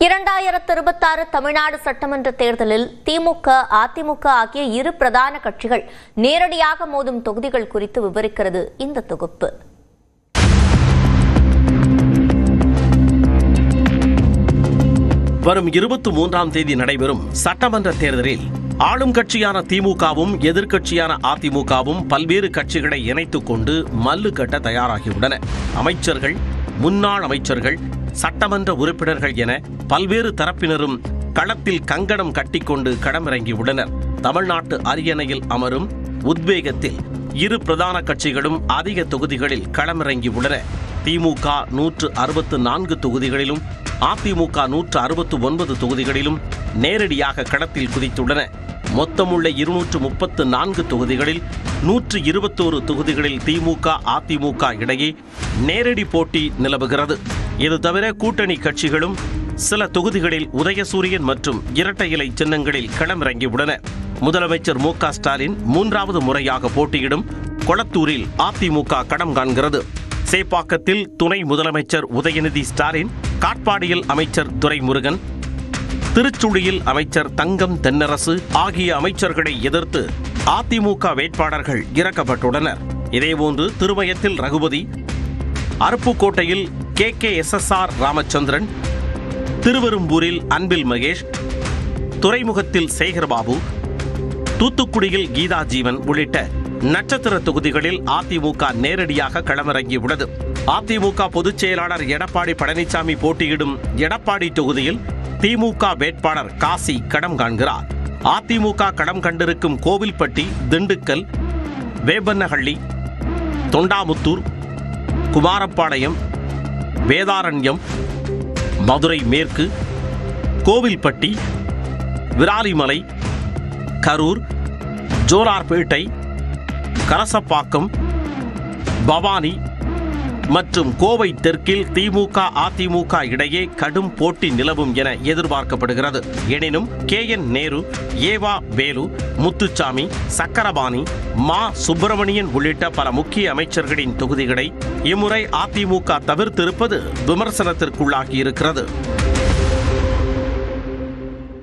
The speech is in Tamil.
2026 தமிழ்நாடு சட்டமன்ற தேர்தலில் திமுக, அதிமுக ஆகிய இரு பிரதான கட்சிகள் நேரடியாக மோதும் தொகுதிகள் குறித்து விவரிக்கிறது இந்த தொகுப்பு. வரும் 23ஆம் தேதி நடைபெறும் சட்டமன்ற தேர்தலில் ஆளும் கட்சியான திமுகவும் எதிர்க்கட்சியான அதிமுகவும் பல்வேறு கட்சிகளை இணைத்துக் கொண்டு மல்லு கட்ட தயாராகியுள்ளன. அமைச்சர்கள், முன்னாள் அமைச்சர்கள், சட்டமன்ற உறுப்பினர்கள் என பல்வேறு தரப்பினரும் களத்தில் கங்கணம் கட்டிக்கொண்டு களமிறங்கியுள்ளனர். தமிழ்நாட்டு அரியணையில் அமரும் உத்வேகத்தில் இரு பிரதான கட்சிகளும் அதிக தொகுதிகளில் களமிறங்கியுள்ளன. திமுக 164 தொகுதிகளிலும் அதிமுக 169 தொகுதிகளிலும் நேரடியாக களத்தில் குதித்துள்ளன. மொத்தமுள்ள 234 தொகுதிகளில் 121 தொகுதிகளில் திமுக, அதிமுக இடையே நேரடி போட்டி நிலவுகிறது. இது தவிர கூட்டணி கட்சிகளும் சில தொகுதிகளில் உதயசூரியன் மற்றும் இரட்டை இலை சின்னங்களில் களமிறங்கியுள்ளன. முதலமைச்சர் மு.க. ஸ்டாலின் 3வது முறையாக போட்டியிடும் கொளத்தூரில் அதிமுக களம் காண்கிறது. சேப்பாக்கத்தில் துணை முதலமைச்சர் உதயநிதி ஸ்டாலின், காட்பாடியில் அமைச்சர் துரைமுருகன், திருச்சுழியில் அமைச்சர் தங்கம் தென்னரசு ஆகிய அமைச்சர்களை எதிர்த்து அதிமுக வேட்பாளர்கள் இறக்கப்பட்டுள்ளனர். இதேபோன்று திருமயத்தில் ரகுபதி, அருப்புக்கோட்டையில் KKSSR ராமச்சந்திரன், திருவெரும்பூரில் அன்பில் மகேஷ், துறைமுகத்தில் சேகர்பாபு, தூத்துக்குடியில் கீதா ஜீவன் உள்ளிட்ட நட்சத்திர தொகுதிகளில் அதிமுக நேரடியாக களமிறங்கியுள்ளது. அதிமுக பொதுச் செயலாளர் எடப்பாடி பழனிசாமி போட்டியிடும் எடப்பாடி தொகுதியில் திமுக வேட்பாளர் காசி களம் காண்கிறார். அதிமுக களம் கண்டிருக்கும் கோவில்பட்டி, திண்டுக்கல், வேப்பன்னஹள்ளி, தொண்டாமுத்தூர், குமாரப்பாளையம், வேதாரண்யம், மதுரை மேற்கு, கோவில்பட்டி, விராலிமலை, கரூர், ஜோலார்பேட்டை, கரசப்பாக்கம், பவானி மற்றும் கோவை தெற்கில் திமுக, அதிமுக இடையே கடும் போட்டி நிலவும் என எதிர்பார்க்கப்படுகிறது. எனினும் KN நேரு, ஏவா வேலு, முத்துச்சாமி, சக்கரபாணி, மா சுப்பிரமணியன் உள்ளிட்ட பல முக்கிய அமைச்சர்களின் தொகுதிகளை இம்முறை அதிமுக தவிர்த்திருப்பது விமர்சனத்திற்குள்ளாகி இருக்கிறது.